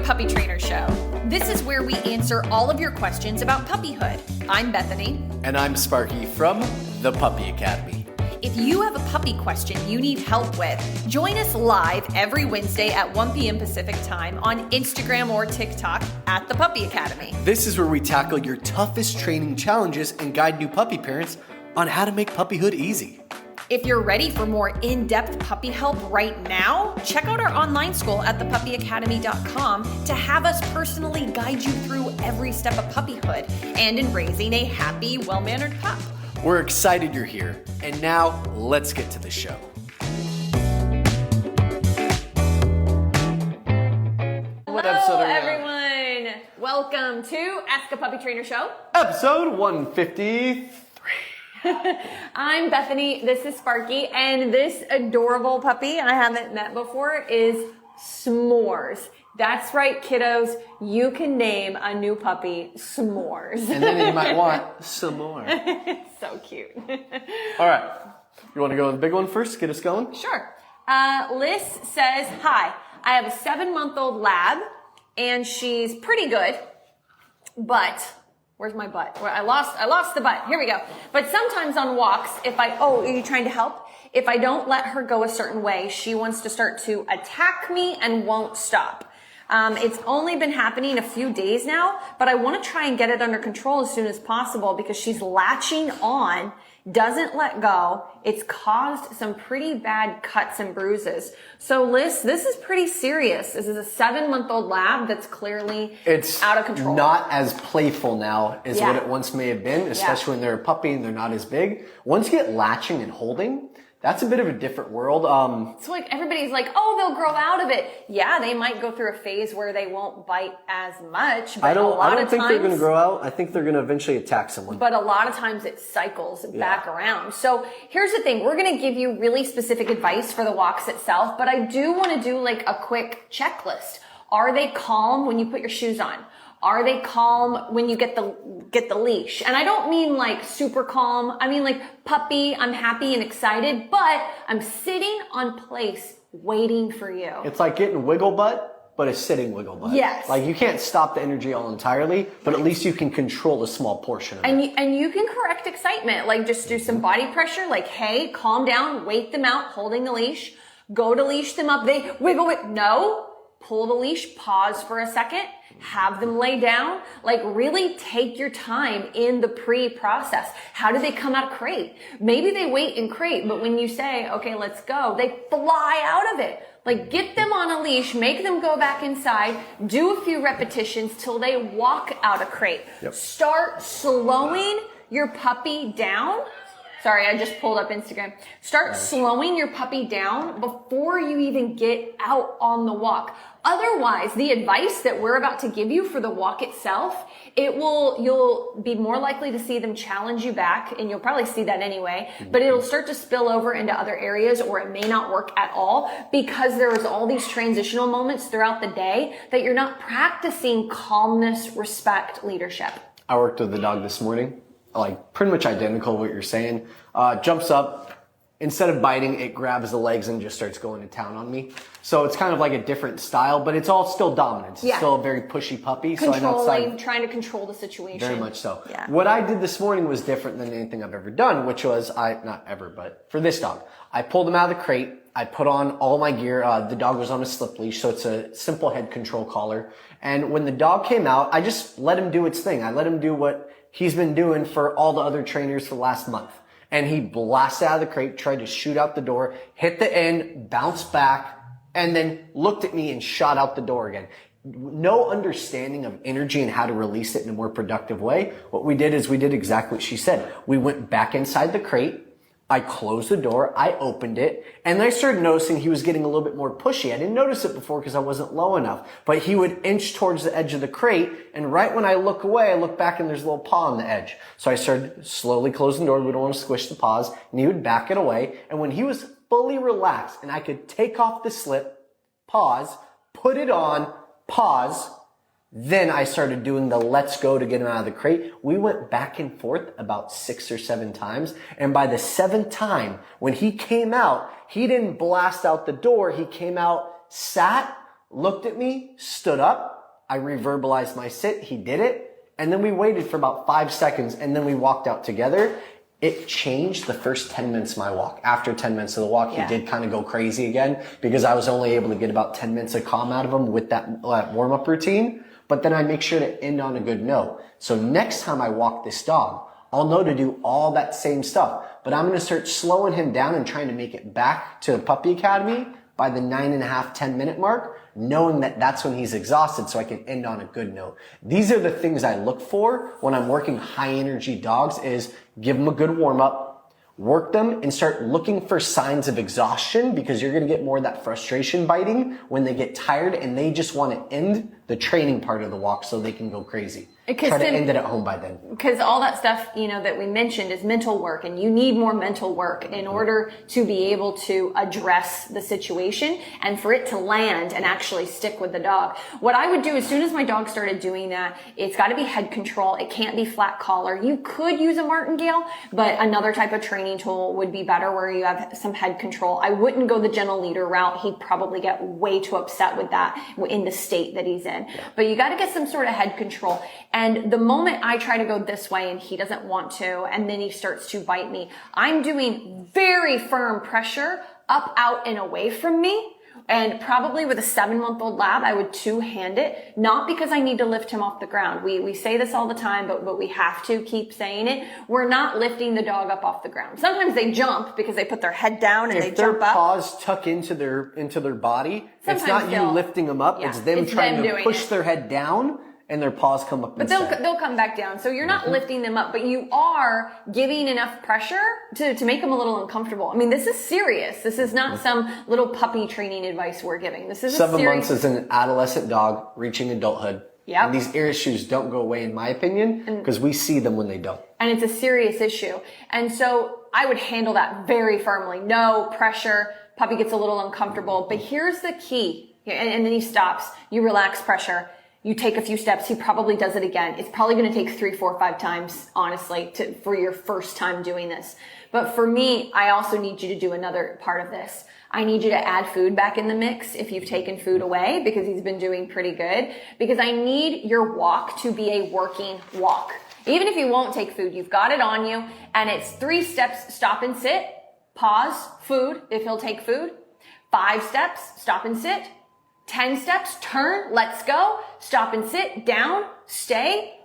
Puppy Trainer Show. This is where we answer all of your questions about puppyhood. I'm Bethany. And I'm Sparky from the Puppy Academy. If you have a puppy question you need help with, join us live every Wednesday at 1 p.m. Pacific time on Instagram or TikTok at the Puppy Academy. This is where we tackle your toughest training challenges and guide new puppy parents on how to make puppyhood easy. If you're ready for more in-depth puppy help right now, check out our online school at thepuppyacademy.com to have us personally guide you through every step of puppyhood and in raising a happy, well-mannered pup. We're excited you're here, and now let's get to the show. What episode are we on? Everyone! Welcome to Ask a Puppy Trainer Show. Episode 153. I'm Bethany, this is Sparky, and this adorable puppy I haven't met before is S'mores. That's right, kiddos. You can name a new puppy S'mores. And then you might want some more. So cute. All right. You want to go with the big one first? Get us going? Sure. Liz says, hi, I have a 7-month-old lab, and she's pretty good, but... Where's my butt? I lost the butt. Here we go. But sometimes on walks, are you trying to help? If I don't let her go a certain way, she wants to start to attack me and won't stop. It's only been happening a few days now, but I want to try and get it under control as soon as possible because she's latching on, doesn't let go. It's caused some pretty bad cuts and bruises. So Liz, this is pretty serious. This is a 7-month-old lab that's clearly out of control. It's not as playful now as what it once may have been, especially when they're a puppy and they're not as big. Once you get latching and holding, that's a bit of a different world. So like everybody's like, oh, they'll grow out of it. Yeah, they might go through a phase where they won't bite as much. But I don't think they're going to grow out. I think they're going to eventually attack someone. But a lot of times it cycles back around. So here's the thing. We're going to give you really specific advice for the walks itself. But I do want to do like a quick checklist. Are they calm when you put your shoes on? Are they calm when you get the leash? And I don't mean like super calm. I mean like puppy, I'm happy and excited, but I'm sitting on place waiting for you. It's like getting wiggle butt, but a sitting wiggle butt. Yes. Like you can't stop the energy all entirely, but at least you can control a small portion of it. And you can correct excitement. Like just do some body pressure. Like, hey, calm down, wait them out, holding the leash. Go to leash them up. They wiggle it. No. Pull the leash, pause for a second, have them lay down, like really take your time in the pre-process. How do they come out of crate? Maybe they wait in crate, but when you say, okay, let's go, they fly out of it. Like get them on a leash, make them go back inside, do a few repetitions till they walk out of crate. Yep. Start slowing your puppy down. Sorry, I just pulled up Instagram. Start slowing your puppy down before you even get out on the walk. Otherwise, the advice that we're about to give you for the walk itself, you'll be more likely to see them challenge you back, and you'll probably see that anyway, but it'll start to spill over into other areas, or it may not work at all because there's all these transitional moments throughout the day that you're not practicing calmness, respect, leadership. I worked with the dog this morning. Like pretty much identical to what you're saying. Jumps up, instead of biting, it grabs the legs and just starts going to town on me. So it's kind of like a different style, but it's all still dominance. It's still a very pushy puppy. Controlling, trying to control the situation. Very much so. Yeah. What I did this morning was different than anything I've ever done, which was not ever, but for this dog, I pulled him out of the crate. I put on all my gear. The dog was on a slip leash, so it's a simple head control collar. And when the dog came out, I just let him do its thing. I let him do what he's been doing for all the other trainers for the last month. And he blasted out of the crate, tried to shoot out the door, hit the end, bounced back, and then looked at me and shot out the door again. No understanding of energy and how to release it in a more productive way. What we did is we did exactly what she said. We went back inside the crate. I closed the door, I opened it, and I started noticing he was getting a little bit more pushy. I didn't notice it before because I wasn't low enough, but he would inch towards the edge of the crate, and right when I look away, I look back and there's a little paw on the edge. So I started slowly closing the door. We don't want to squish the paws, and he would back it away, and when he was fully relaxed and I could take off the slip, pause, put it on, pause, then I started doing the let's go to get him out of the crate. We went back and forth about 6 or 7 times. And by the 7th time, when he came out, he didn't blast out the door. He came out, sat, looked at me, stood up, I reverbalized my sit. He did it. And then we waited for about 5 seconds and then we walked out together. It changed the first 10 minutes of my walk. After 10 minutes of the walk, he did kind of go crazy again because I was only able to get about 10 minutes of calm out of him with that warm-up routine. But then I make sure to end on a good note. So next time I walk this dog, I'll know to do all that same stuff. But I'm going to start slowing him down and trying to make it back to the puppy academy by the 9.5, 10-minute mark, knowing that that's when he's exhausted so I can end on a good note. These are the things I look for when I'm working high energy dogs is give them a good warm up, work them and start looking for signs of exhaustion because you're going to get more of that frustration biting when they get tired and they just want to end the training part of the walk so they can go crazy. Try to end it at home by then. Because all that stuff, that we mentioned is mental work, and you need more mental work in order to be able to address the situation and for it to land and actually stick with the dog. What I would do as soon as my dog started doing that, it's got to be head control. It can't be flat collar. You could use a martingale, but another type of training tool would be better where you have some head control. I wouldn't go the gentle leader route. He'd probably get way too upset with that in the state that he's in. But you got to get some sort of head control. And the moment I try to go this way and he doesn't want to, and then he starts to bite me, I'm doing very firm pressure up, out, and away from me. And probably with a 7-month-old lab, I would 2-hand it, not because I need to lift him off the ground. We say this all the time, but we have to keep saying it. We're not lifting the dog up off the ground. Sometimes they jump because they put their head down and they jump up. If their paws tuck into their body, sometimes it's not you lifting them up, it's them trying to push their head down and their paws come up instead. But they'll come back down. So you're not lifting them up, but you are giving enough pressure to make them a little uncomfortable. I mean, this is serious. This is not some little puppy training advice we're giving. This is 7 months is an adolescent dog reaching adulthood. Yeah. And these ear issues don't go away, in my opinion, because we see them when they don't. And it's a serious issue. And so I would handle that very firmly. No pressure. Puppy gets a little uncomfortable. But here's the key. And then he stops. You relax pressure. You take a few steps. He probably does it again. It's probably going to take 3, 4, 5 times, honestly, for your first time doing this. But for me, I also need you to do another part of this. I need you to add food back in the mix if you've taken food away, because he's been doing pretty good. Because I need your walk to be a working walk. Even if you won't take food, you've got it on you. And it's 3 steps, stop and sit, pause, food, if he'll take food. 5 steps, stop and sit. 10 steps, turn, let's go, stop and sit, down, stay,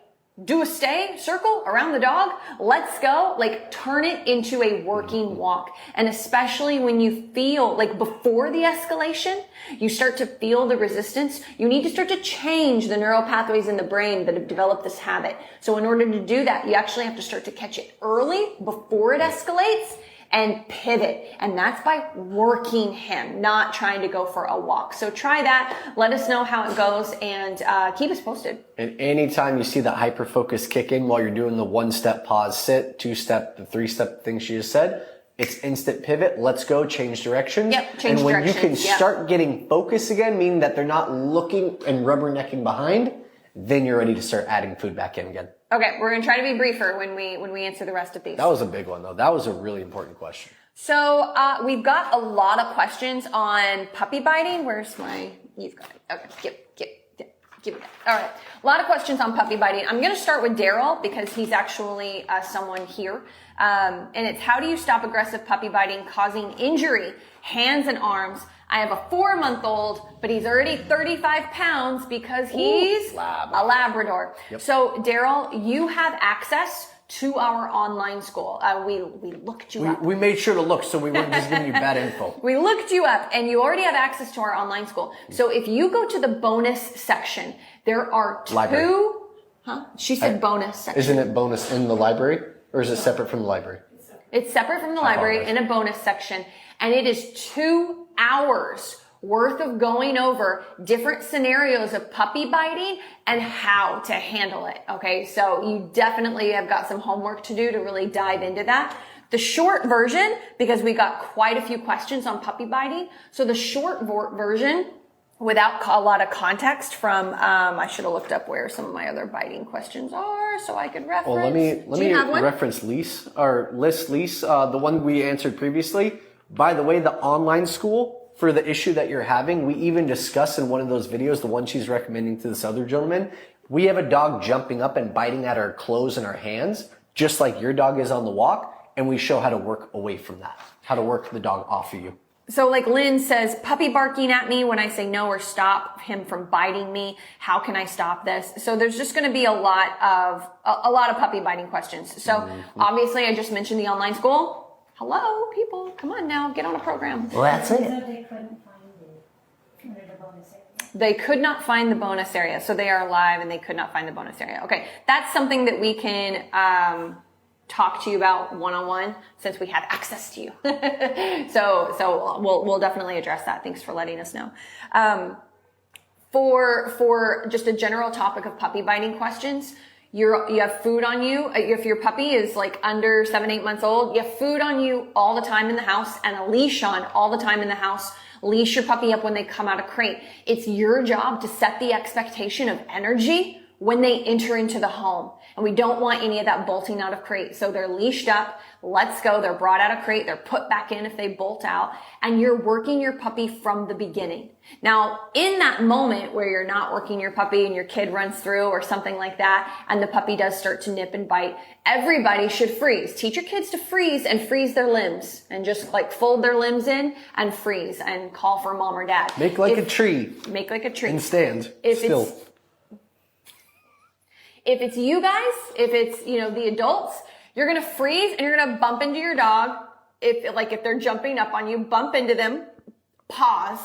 do a stay, circle around the dog, let's go, like turn it into a working walk. And especially when you feel like before the escalation, you start to feel the resistance, you need to start to change the neural pathways in the brain that have developed this habit. So in order to do that, you actually have to start to catch it early before it escalates and pivot. And that's by working him, not trying to go for a walk. So try that. Let us know how it goes and keep us posted. And anytime you see that hyper focus kick in while you're doing the 1-step pause sit, 2-step, the 3-step things she just said, it's instant pivot. Let's go, change directions. Yep, change and when directions, you can start getting focus again, meaning that they're not looking and rubbernecking behind, then you're ready to start adding food back in again. Okay, we're gonna try to be briefer when we answer the rest of these. That was a big one though. That was a really important question. So we've got a lot of questions on puppy biting. Where's my? You've got it. Okay, give it that. All right, a lot of questions on puppy biting. I'm gonna start with Daryl because he's actually someone here, and it's how do you stop aggressive puppy biting causing injury, hands and arms? I have a 4-month-old, but he's already 35 pounds because he's a Labrador. Yep. So, Daryl, you have access to our online school. We looked you up. We made sure to look so we weren't just giving you bad info. We looked you up and you already have access to our online school. So if you go to the bonus section, there are 2... Library. Huh? She said bonus section. Isn't it bonus in the library? Or is it separate from the library? It's separate from the library in a bonus section. And it is 2 hours worth of going over different scenarios of puppy biting and how to handle it. Okay. So you definitely have got some homework to do to really dive into that. The short version, because we got quite a few questions on puppy biting. So the short version, without a lot of context from, I should have looked up where some of my other biting questions are so I could reference. Well, let me reference leash, the one we answered previously. By the way, the online school for the issue that you're having, we even discuss in one of those videos, the one she's recommending to this other gentleman, we have a dog jumping up and biting at our clothes and our hands, just like your dog is on the walk, and we show how to work away from that, how to work the dog off of you. So like Lynn says, puppy barking at me when I say no or stop him from biting me. How can I stop this? So there's just going to be a lot of puppy biting questions. So obviously I just mentioned the online school. Hello, people, come on now, get on a program. Well, that's it. They couldn't find it under the bonus area. They could not find the bonus area. So they are live and they could not find the bonus area. Okay. That's something that we can, talk to you about one-on-one since we have access to you. so we'll definitely address that. Thanks for letting us know. For just a general topic of puppy biting questions, you have food on you. If your puppy is like under 7-8 months old, you have food on you all the time in the house and a leash on all the time in the house. Leash your puppy up when they come out of crate. It's your job to set the expectation of energy when they enter into the home. And we don't want any of that bolting out of crate. So they're leashed up, let's go, they're brought out of crate, they're put back in if they bolt out, and you're working your puppy from the beginning. Now, in that moment where you're not working your puppy and your kid runs through or something like that, and the puppy does start to nip and bite, everybody should freeze. Teach your kids to freeze and freeze their limbs and just like fold their limbs in and freeze and call for mom or dad. Make like a tree. Make like a tree. And stand If still. If it's you guys, if it's, the adults, you're going to freeze and you're going to bump into your dog. If they're jumping up on you, bump into them, pause,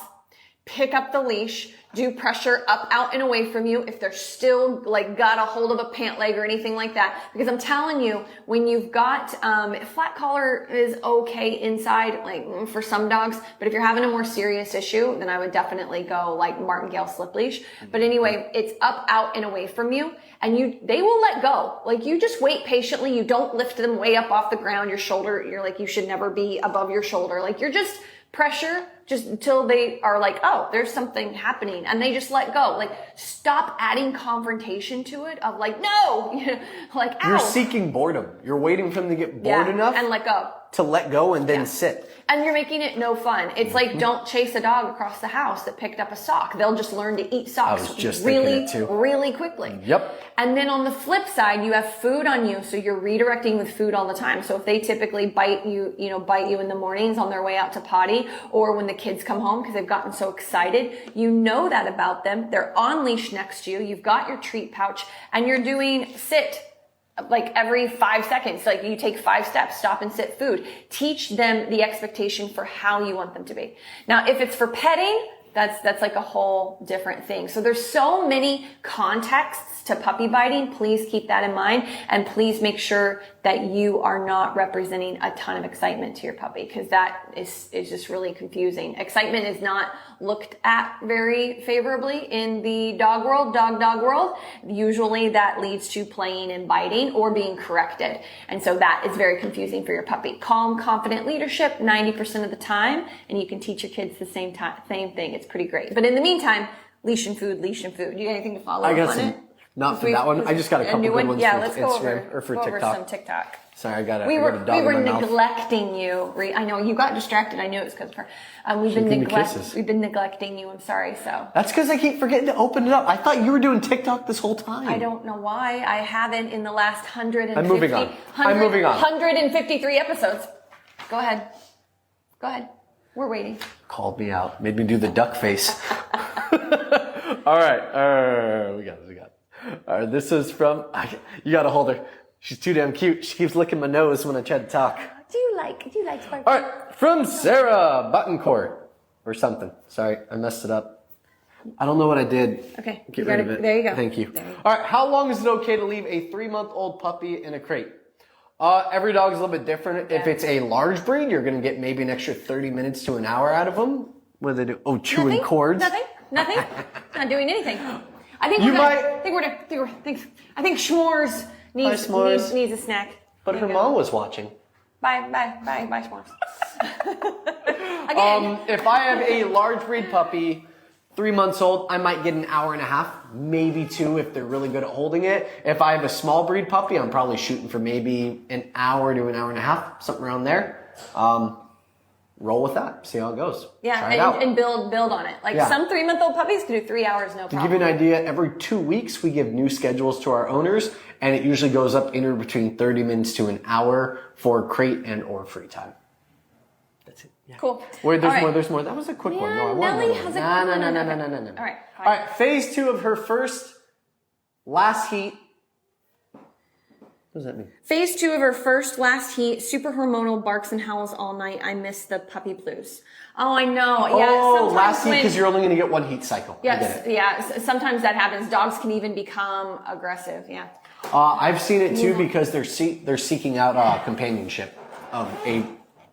pick up the leash, do pressure up, out, and away from you if they're still got a hold of a pant leg or anything like that. Because I'm telling you, when you've got, flat collar is okay inside, for some dogs, but if you're having a more serious issue, then I would definitely go martingale slip leash. But anyway, it's up, out, and away from you, and they will let go. you just wait patiently. You don't lift them way up off the ground. Your shoulder, you should never be above your shoulder. You're just pressure just until they are oh, there's something happening, and they just let go. Stop adding confrontation to it of no, ow. You're seeking boredom. You're waiting for them to get bored enough and let go. To let go and then sit. And you're making it no fun. It's don't chase a dog across the house that picked up a sock. They'll just learn to eat socks I was just really, thinking it too. really quickly. Yep. And then on the flip side, you have food on you, so you're redirecting with food all the time. So if they typically bite you in the mornings on their way out to potty, or when the kids come home because they've gotten so excited, you know that about them. They're on leash next to you. You've got your treat pouch, and you're doing sit every 5 seconds. You take 5 steps, stop and sit food. Teach them the expectation for how you want them to be. Now, if it's for petting, that's a whole different thing. So there's so many contexts to puppy biting. Please keep that in mind, and please make sure that you are not representing a ton of excitement to your puppy, because that is just really confusing. Excitement is not looked at very favorably in the dog world, dog world. Usually that leads to playing and biting or being corrected. And so that is very confusing for your puppy. Calm, confident leadership 90% of the time, and you can teach your kids the same thing. It's pretty great. But in the meantime, leash and food. Do you got anything to follow up on it? Not for that one. I just got a couple good ones yeah, for let's Instagram or for go TikTok. over some TikTok. Sorry, I got a we dog were in my mouth. neglecting you. I know you got distracted. I knew it was because of her. We've been neglecting you. I'm sorry. So that's because I keep forgetting to open it up. I thought you were doing TikTok this whole time. I don't know why. I haven't in the last 150. I'm moving on. 153 episodes. Go ahead. We're waiting. Called me out. Made me do the duck face. All right. We got it. All right. This is from. You got to hold her. She's too damn cute. She keeps licking my nose when I try to talk. Do you like Sparky? All right. From Sarah Buttoncourt or something. Sorry, I messed it up. I don't know what I did. Okay. Get rid of it. There you go. Thank you. All right. How long is it okay to leave a 3-month-old puppy in a crate? Every dog is a little bit different. Yeah. If it's a large breed, you're going to get maybe an extra 30 minutes to an hour out of them. What do they do? Oh, chewing cords. Nothing. Not doing anything. I think Schmores needs a snack. But her mom was watching. Bye, Schmores. Again. If I have a large breed puppy, 3 months old, I might get an hour and a half, maybe 2 if they're really good at holding it. If I have a small breed puppy, I'm probably shooting for maybe an hour to an hour and a half, something around there. roll with that. See how it goes. Yeah, Try it out. and build on it. Like some 3-month-old puppies can do 3 hours, no problem. To give you an idea, every 2 weeks we give new schedules to our owners, and it usually goes up anywhere between 30 minutes to an hour for crate and or free time. That's it. Yeah. Cool. Wait, there's more. That was a quick one. No, I want Nelly another has one. a No. All right. All right, phase 2 of her first last heat. What does that mean? Phase 2 of her first last heat, super hormonal, barks and howls all night. I miss the puppy blues. Oh, I know. Yeah. Oh, last heat because you're only going to get 1 heat cycle. Yes. Yeah. Sometimes that happens. Dogs can even become aggressive. Yeah. I've seen it too because they're seeking out companionship of a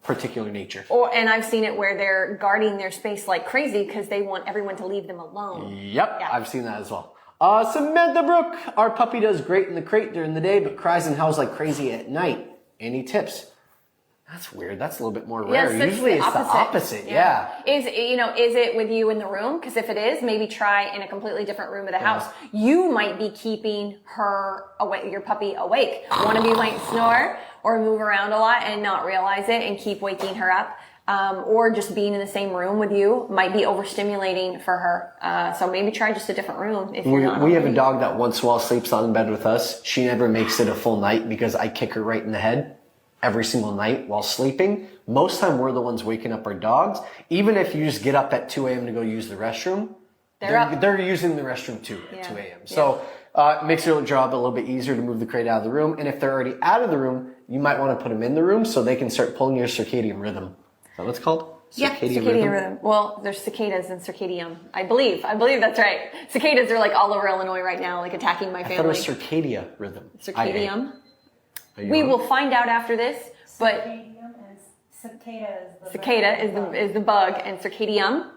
particular nature. And I've seen it where they're guarding their space like crazy because they want everyone to leave them alone. Yep. Yeah. I've seen that as well. Samantha Brooke, our puppy does great in the crate during the day, but cries and howls like crazy at night. Any tips? That's weird. That's a little bit more rare. Yes, Usually it's the opposite. Yeah. Is it with you in the room? Because if it is, maybe try in a completely different room of the house. You might be keeping her awake, your puppy awake. Want to be like snore or move around a lot and not realize it and keep waking her up. Or just being in the same room with you might be overstimulating for her. So maybe try just a different room if you're not. We have a dog that once while sleeps on bed with us, she never makes it a full night because I kick her right in the head every single night while sleeping. Most time we're the ones waking up our dogs. Even if you just get up at 2 a.m. to go use the restroom, they're using the restroom too at 2 a.m. So it makes your job a little bit easier to move the crate out of the room. And if they're already out of the room, you might want to put them in the room so they can start pulling your circadian rhythm. Is that what it's called? Circadian rhythm. Well, there's cicadas and circadium. I believe that's right. Cicadas are like all over Illinois right now, like attacking my family. I thought it was circadia rhythm. Circadium. We will find out after this, but cicada is the bug, and circadium.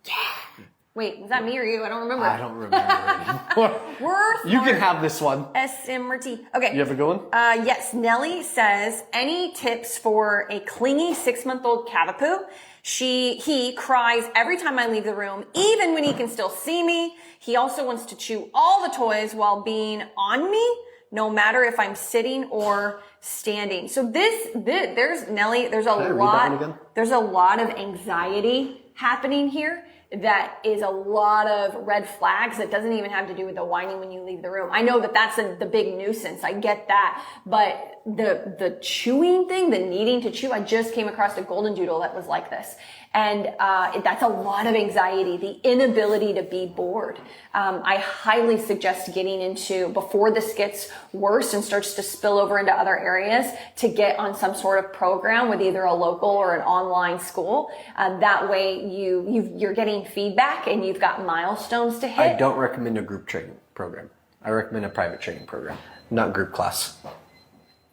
Yeah. Wait, was that me or you? I don't remember. I don't remember anymore. You can have this one. S-M or T. Okay. You have a good one? Yes. Nelly says, any tips for a clingy 6-month-old Cavapoo? He cries every time I leave the room, even when he can still see me. He also wants to chew all the toys while being on me, no matter if I'm sitting or standing. So there's Nelly, there's a lot of anxiety happening here. That is a lot of red flags that doesn't even have to do with the whining when you leave the room. I know that that's the big nuisance. I get that. But the chewing thing, the needing to chew, I just came across a golden doodle that was like this. And that's a lot of anxiety, the inability to be bored. I highly suggest getting into, before this gets worse and starts to spill over into other areas, to get on some sort of program with either a local or an online school. That way you're getting feedback and you've got milestones to hit. I don't recommend a group training program. I recommend a private training program, not group class.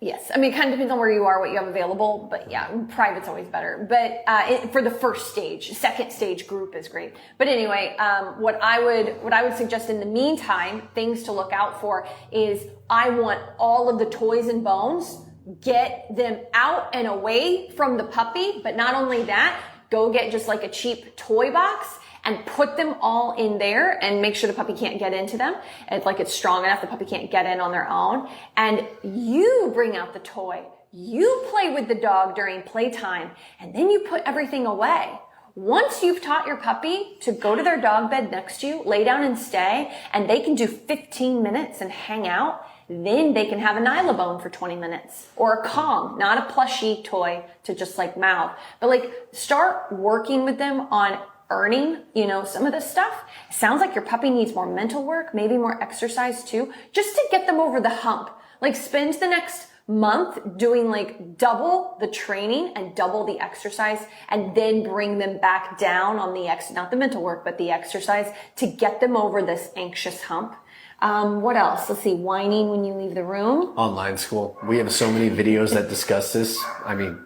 Yes. I mean, it kind of depends on where you are, what you have available, but yeah, private's always better. But, for the first stage, second stage group is great. But anyway, what I would suggest in the meantime, things to look out for is I want all of the toys and bones, get them out and away from the puppy. But not only that, go get just like a cheap toy box and put them all in there and make sure the puppy can't get into them. It's like it's strong enough the puppy can't get in on their own. And you bring out the toy. You play with the dog during playtime, and then you put everything away. Once you've taught your puppy to go to their dog bed next to you, lay down and stay, and they can do 15 minutes and hang out, then they can have a nylabone for 20 minutes or a Kong, not a plushie toy to just like mouth, but like start working with them on earning, some of this stuff. It sounds like your puppy needs more mental work, maybe more exercise too, just to get them over the hump. Like spend the next month doing like double the training and double the exercise, and then bring them back down on not the mental work, but the exercise to get them over this anxious hump. What else? Let's see. Whining when you leave the room. Online school. We have so many videos that discuss this. I mean,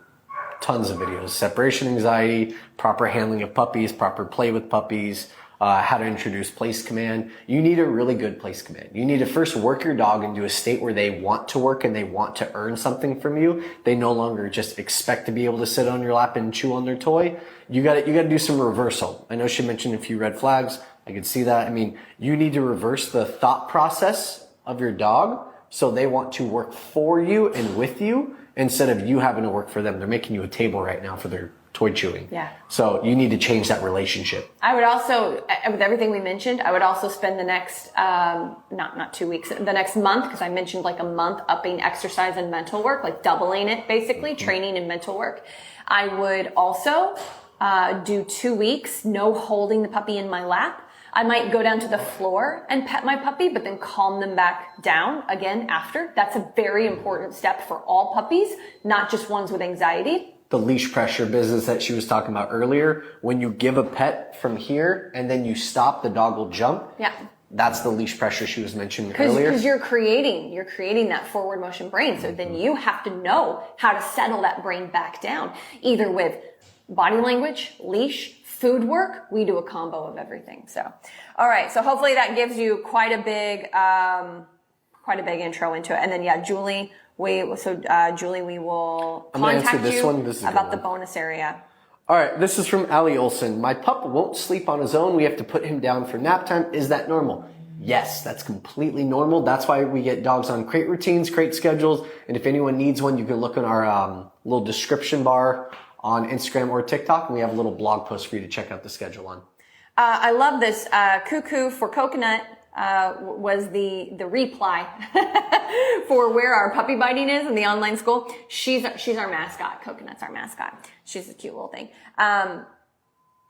tons of videos. Separation anxiety, proper handling of puppies, proper play with puppies, how to introduce place command. You need a really good place command. You need to first work your dog into a state where they want to work and they want to earn something from you. They no longer just expect to be able to sit on your lap and chew on their toy. You got to do some reversal. I know she mentioned a few red flags. I could see that. I mean, you need to reverse the thought process of your dog so they want to work for you and with you instead of you having to work for them. They're making you a table right now for their toy chewing. Yeah. So you need to change that relationship. I would also, with everything we mentioned, I would also spend the next, not 2 weeks, the next month, because I mentioned like a month upping exercise and mental work, like doubling it basically, training and mental work. I would also do 2 weeks, no holding the puppy in my lap. I might go down to the floor and pet my puppy, but then calm them back down again after. That's a very important step for all puppies, not just ones with anxiety. The leash pressure business that she was talking about earlier, when you give a pet from here and then you stop, the dog will jump. Yeah. That's the leash pressure she was mentioning earlier. Because you're creating that forward motion brain. So then you have to know how to settle that brain back down, either with body language, leash, food work. We do a combo of everything. So, all right. So hopefully that gives you quite a big intro into it. And then, yeah, Julie, Julie, we will contact you about the bonus area. All right, this is from Allie Olson. My pup won't sleep on his own. We have to put him down for nap time. Is that normal? Yes, that's completely normal. That's why we get dogs on crate routines, crate schedules. And if anyone needs one, you can look in our little description bar on Instagram or TikTok. And we have a little blog post for you to check out the schedule on. I love this. Cuckoo for Coconut was the reply for where our puppy biting is in the online school. She's our mascot. Coconut's our mascot. She's a cute little thing.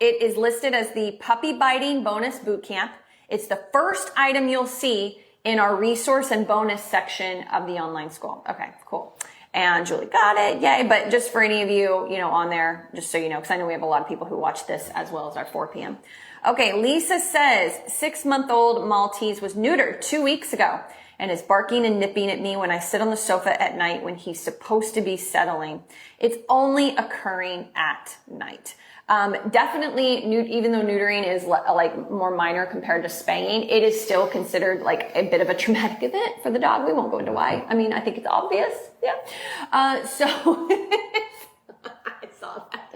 It is listed as the puppy biting bonus boot camp. It's the first item you'll see in our resource and bonus section of the online school. Okay, cool. And Julie got it. Yay. But just for any of you, on there, just so you know, because I know we have a lot of people who watch this as well as our 4 p.m. Okay, Lisa says 6-month-old Maltese was neutered 2 weeks ago and is barking and nipping at me when I sit on the sofa at night when he's supposed to be settling. It's only occurring at night. Definitely, even though neutering is like more minor compared to spaying, it is still considered like a bit of a traumatic event for the dog. We won't go into why. I mean, I think it's obvious. Yeah. So I saw that.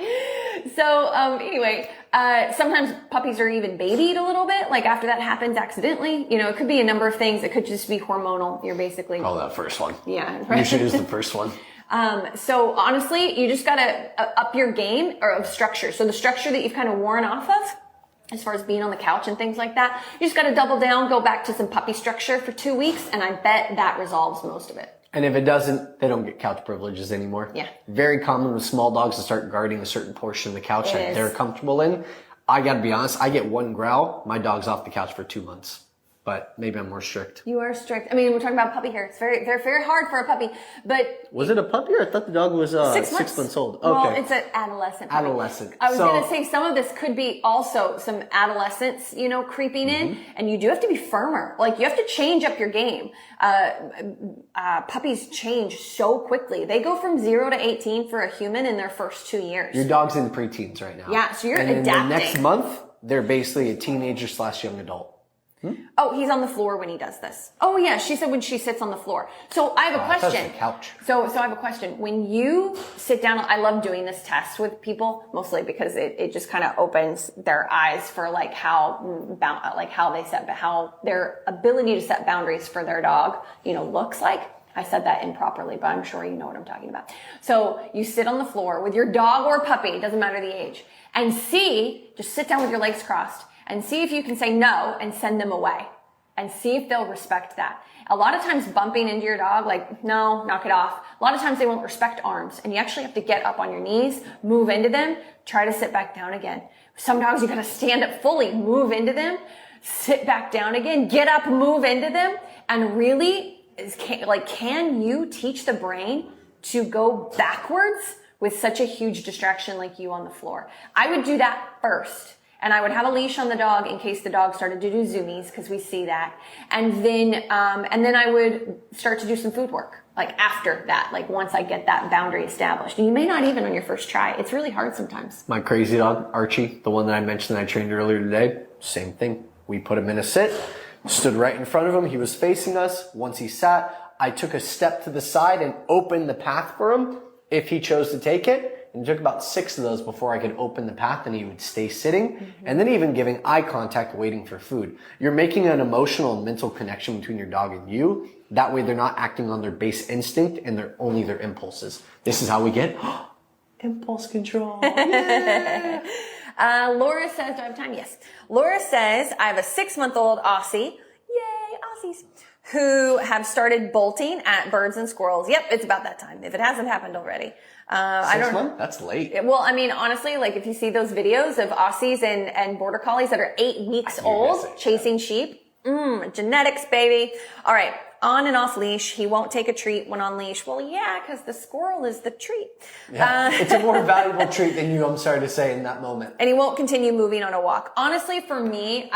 So, anyway, sometimes puppies are even babied a little bit. Like after that happens accidentally, it could be a number of things. It could just be hormonal. You're basically. Oh, that first one. Yeah. Right? You should use the first one. So honestly, you just gotta up your game of structure. So the structure that you've kind of worn off of, as far as being on the couch and things like that, you just gotta double down, go back to some puppy structure for 2 weeks, and I bet that resolves most of it. And if it doesn't, they don't get couch privileges anymore. Yeah. Very common with small dogs to start guarding a certain portion of the couch that they're comfortable in. I gotta be honest, I get one growl, my dog's off the couch for 2 months. But maybe I'm more strict. You are strict. I mean, we're talking about puppy hair. It's very hard for a puppy. But was it a puppy or I thought the dog was 6 months old? Okay. Well, it's an adolescent puppy. Adolescent. I was going to say some of this could be also some adolescence, creeping in, and you do have to be firmer. Like you have to change up your game. Puppies change so quickly. They go from 0 to 18 for a human in their first 2 years. Your dog's in preteens right now. Yeah, so you're and adapting. In the next month, they're basically a teenager / young adult. Oh, he's on the floor when he does this. Oh yeah, she said when she sits on the floor. So I have a question. That's the couch. So I have a question. When you sit down, I love doing this test with people, mostly because it just kind of opens their eyes for how their ability to set boundaries for their dog, looks like. I said that improperly, but I'm sure you know what I'm talking about. So you sit on the floor with your dog or puppy, it doesn't matter the age, and just sit down with your legs crossed. And see if you can say no and send them away. And see if they'll respect that. A lot of times bumping into your dog, like, no, knock it off. A lot of times they won't respect arms. And you actually have to get up on your knees, move into them, try to sit back down again. Some dogs you gotta stand up fully, move into them, sit back down again, get up, move into them. And really, can you teach the brain to go backwards with such a huge distraction like you on the floor? I would do that first. And I would have a leash on the dog in case the dog started to do zoomies, because we see that. And then I would start to do some food work, like after that, like once I get that boundary established. And you may not even on your first try. It's really hard sometimes. My crazy dog, Archie, the one that I mentioned that I trained earlier today, same thing. We put him in a sit, stood right in front of him. He was facing us. Once he sat, I took a step to the side and opened the path for him if he chose to take it. And it took about 6 of those before I could open the path and he would stay sitting. And then even giving eye contact, waiting for food. You're making an emotional and mental connection between your dog and you. That way they're not acting on their base instinct and they're only their impulses. This is how we get Impulse control. Laura says, do I have time? Yes. Laura says, I have a 6-month-old Aussie. Yay, Aussies. Who have started bolting at birds and squirrels. Yep, it's about that time. If it hasn't happened already. I don't know. That's late. Well, I mean, honestly, like if you see those videos of Aussies and border collies that are 8 weeks old chasing sheep, genetics, baby. All right. On and off leash. He won't take a treat when on leash. Well, yeah, because the squirrel is the treat. Yeah, it's a more valuable treat than you, I'm sorry to say, in that moment. And he won't continue moving on a walk. Honestly, for me,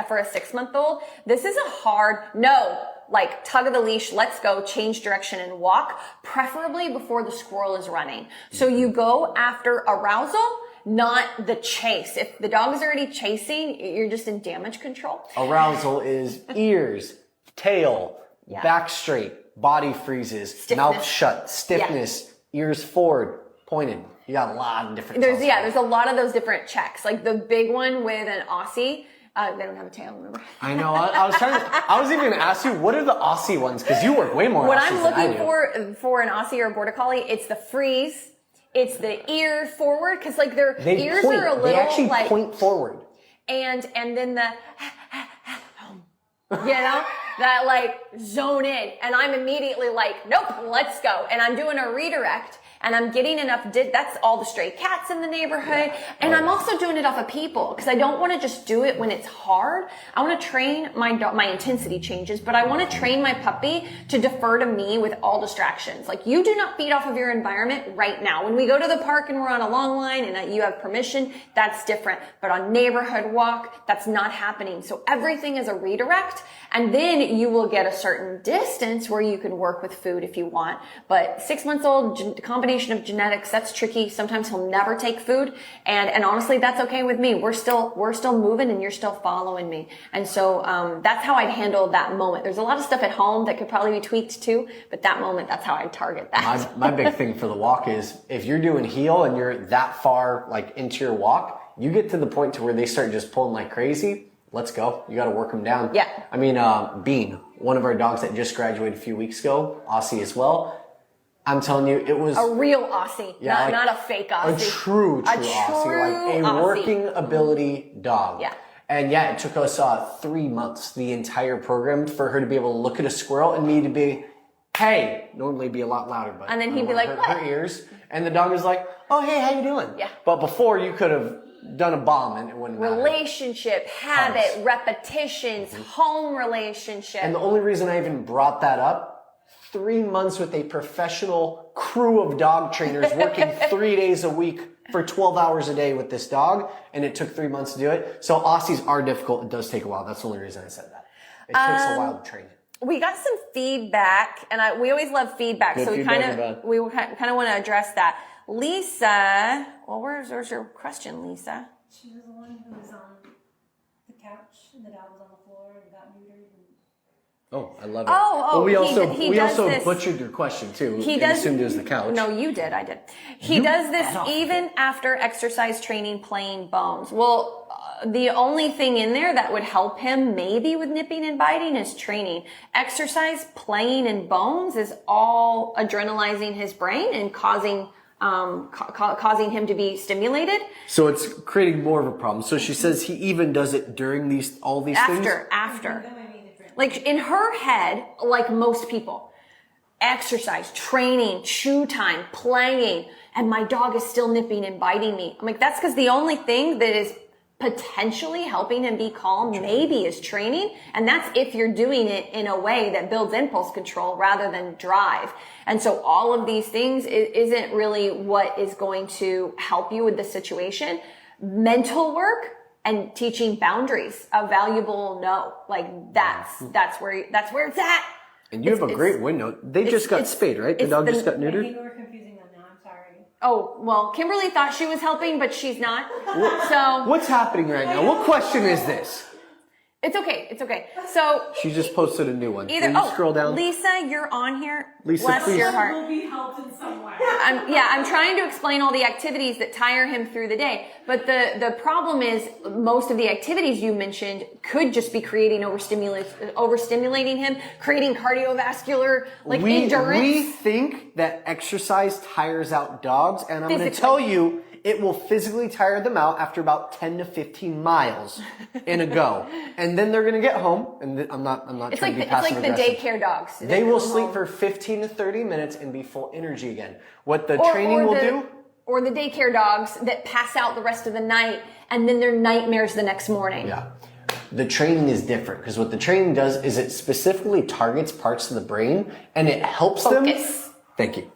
for a 6-month-old, this is a hard no. Like tug of the leash, let's go, change direction and walk, preferably before the squirrel is running. So you go after arousal, not the chase. If the dog is already chasing, you're just in damage control. Arousal is ears, tail, back straight, body freezes, stiffness. Mouth shut, stiffness, ears forward, pointed. You got a lot of different there's a lot of those different checks. Like the big one with an Aussie, they don't have a tail, remember? I know. I was even going to ask you, what are the Aussie ones? Because you work way more What Aussies I'm looking for an Aussie or a border collie, it's the freeze, it's the ear forward, because like their ears are a little They actually like point forward. And then the you know, that like zone in, and I'm immediately like, nope, let's go. And I'm doing a redirect, and I'm getting enough, that's all the stray cats in the neighborhood. And I'm also doing it off of people, because I don't want to just do it when it's hard. I want to train my intensity changes, but I want to train my puppy to defer to me with all distractions. Like, you do not feed off of your environment right now. When we go to the park and we're on a long line and you have permission, that's different. But on neighborhood walk, that's not happening. So everything is a redirect, and then you will get a certain distance where you can work with food if you want. But 6 months old, combination of genetics, that's tricky. Sometimes he'll never take food. And honestly, that's okay with me. We're still moving and you're still following me. And so, that's how I'd handle that moment. There's a lot of stuff at home that could probably be tweaked too, but that moment, that's how I'd target that. My big thing for the walk is if you're doing heel and you're that far like into your walk, you get to the point to where they start just pulling like crazy. Let's go. You got to work them down. Yeah. I mean, Bean, one of our dogs that just graduated a few weeks ago, Aussie as well. I'm telling you, it was a real Aussie, not a fake Aussie. A true Aussie, like a working ability dog. Yeah. And yeah, it took us 3 months, the entire program, for her to be able to look at a squirrel and me to be, hey, normally be a lot louder, but and then he'd be like, what? Her ears, and the dog is like, oh, hey, how you doing? Yeah. But before you could have done a bomb and it wouldn't matter. Relationship, habit, repetitions, home relationship. And the only reason I even brought that up, 3 months with a professional crew of dog trainers working 3 days a week for 12 hours a day with this dog, and it took 3 months to do it. So Aussies are difficult. It does take a while. That's the only reason I said that. It takes a while to train it. We got some feedback, and we always love feedback, Good so we feedback, kind of want to address that. Lisa, well, where's your question, Lisa? She was the one who was on the couch and the dog was on the floor and got neutered. Oh, I love it. Oh, well, we he also this. Butchered your question too. He and assumed it was the couch. No, you did. I did. He does this even after exercise training, playing bones. Well, the only thing in there that would help him maybe with nipping and biting is training. Exercise, playing, and bones is all adrenalizing his brain and causing him to be stimulated. So it's creating more of a problem. So she says he even does it during all these things? After. Like in her head, like most people, exercise, training, chew time, playing, and my dog is still nipping and biting me. I'm like, that's because the only thing that is potentially helping him be calm maybe is training. And that's if you're doing it in a way that builds impulse control rather than drive. And so all of these things isn't really what is going to help you with the situation. Mental work and teaching boundaries, a valuable no. Like that's where it's at. And you have a great window. They just got spayed, right? The dog just got neutered? I think we're confusing them now. I'm sorry. Oh, well, Kimberly thought she was helping, but she's not. So what's happening right now? What question is this? It's okay. It's okay. So She just posted a new one. either, Will you scroll down? Lisa, you're on here. Lisa, Bless please. your heart. Will be helped in some way. I'm trying to explain all the activities that tire him through the day. But the problem is most of the activities you mentioned could just be creating overstimulating him, creating cardiovascular endurance. We think that exercise tires out dogs, and I'm going to Physically. tell you, it will physically tire them out after about 10 to 15 miles in a go. And then they're going to get home, and I'm not It's trying like to be it's like passive the aggressive. daycare dogs. They will come sleep home. for 15 to 30 minutes and be full energy again. What the Or- training or will the- do, Or the daycare dogs that pass out the rest of the night and then they're nightmares the next morning. yeah. The training is different because what the training does is it specifically targets parts of the brain and it helps Focus. them. Thank you.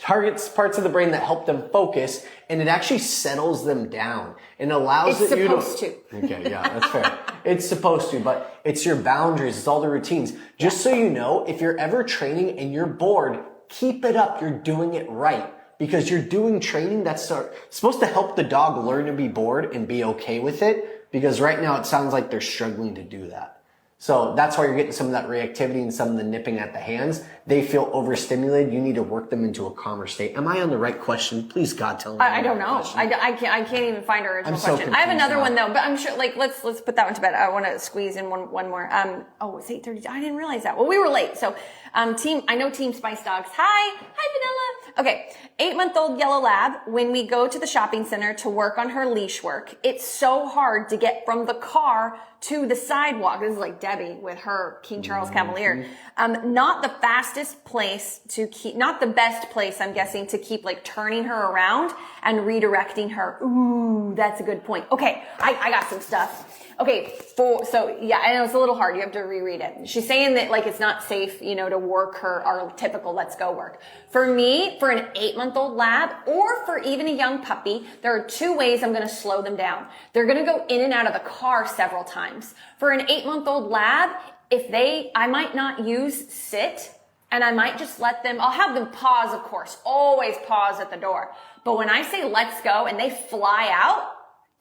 Targets parts of the brain that help them focus, and it actually settles them down and allows It's you supposed to. Okay, yeah, that's fair. It's supposed to, but it's your boundaries. It's all the routines. Just so you know, if you're ever training and you're bored, keep it up. You're doing it right because you're doing training that's supposed to help the dog learn to be bored and be okay with it. Because right now it sounds like they're struggling to do that. So that's why you're getting some of that reactivity and some of the nipping at the hands. They feel overstimulated. You need to work them into a calmer state. Am I on the right question? Please, God, tell me. I don't know. I can't even find our original I'm so question. I have confused another now. one though, but I'm sure let's put that one to bed. I want to squeeze in one more. It's 8:30. I didn't realize that. Well, we were late. So I know Team Spice Dogs. Hi Vanilla. Okay, 8-month-old yellow lab. When we go to the shopping center to work on her leash work, it's so hard to get from the car to the sidewalk. This is like Debbie with her King Charles Cavalier. Not the fastest place to keep, not the best place, I'm guessing, to keep like turning her around and redirecting her. Ooh, that's a good point. Okay, I got some stuff. Okay, I know it's a little hard. You have to reread it. She's saying that like it's not safe, to work our typical let's go work. For me, for an 8-month-old lab or for even a young puppy, there are 2 ways I'm going to slow them down. They're going to go in and out of the car several times. For an 8-month-old lab, I might not use sit and I might just I'll have them pause, of course, always pause at the door. But when I say let's go and they fly out,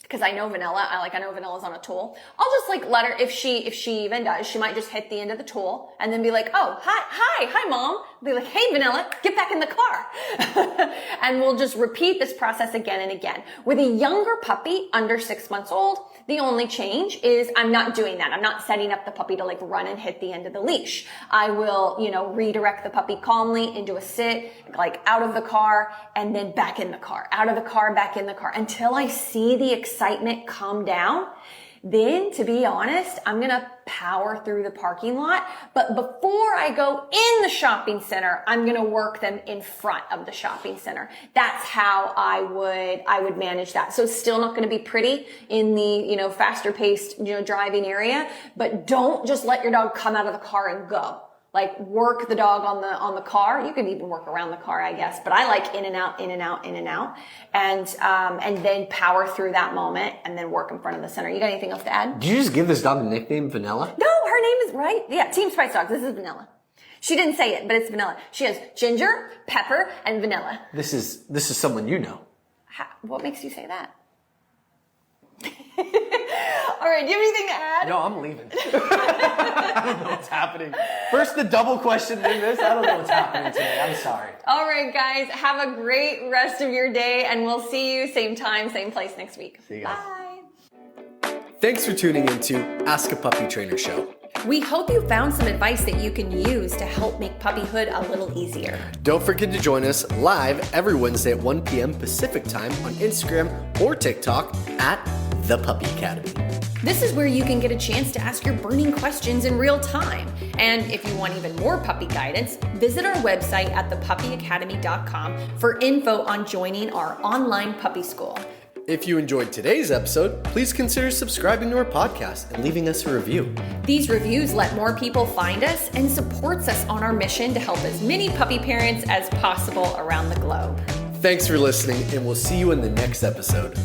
because I know Vanilla, I know Vanilla's on a tool. I'll just let her, if she even does, she might just hit the end of the tool and then be like, oh, hi mom. Be like, hey Vanilla, get back in the car. And we'll just repeat this process again and again. With a younger puppy under 6 months old, the only change is I'm not doing that. I'm not setting up the puppy to run and hit the end of the leash. I will, redirect the puppy calmly into a sit, out of the car and then back in the car, out of the car, back in the car until I see the excitement calm down. Then, to be honest, I'm going to power through the parking lot. But before I go in the shopping center, I'm going to work them in front of the shopping center. That's how I would manage that. So it's still not going to be pretty in the, faster paced, driving area, but don't just let your dog come out of the car and go. Work the dog on the car. You can even work around the car, I guess, but I like in and out, in and out, in and out. And then power through that moment and then work in front of the center. You got anything else to add? Did you just give this dog a nickname, Vanilla? No, her name is right. Yeah, Team Spice Dogs. This is Vanilla. She didn't say it, but it's Vanilla. She has Ginger, Pepper, and Vanilla. This is someone you know. What makes you say that? All right, do you have anything to add? No, I'm leaving. I don't know what's happening. First the double question, then this. I don't know what's happening today. I'm sorry. All right, guys, have a great rest of your day, and we'll see you same time, same place next week. See you guys. Bye. Thanks for tuning into Ask a Puppy Trainer Show. We hope you found some advice that you can use to help make puppyhood a little easier. Don't forget to join us live every Wednesday at 1 p.m. Pacific time on Instagram or TikTok at The Puppy Academy. This is where you can get a chance to ask your burning questions in real time. And if you want even more puppy guidance, visit our website at thepuppyacademy.com for info on joining our online puppy school. If you enjoyed today's episode, please consider subscribing to our podcast and leaving us a review. These reviews let more people find us and supports us on our mission to help as many puppy parents as possible around the globe. Thanks for listening, and we'll see you in the next episode.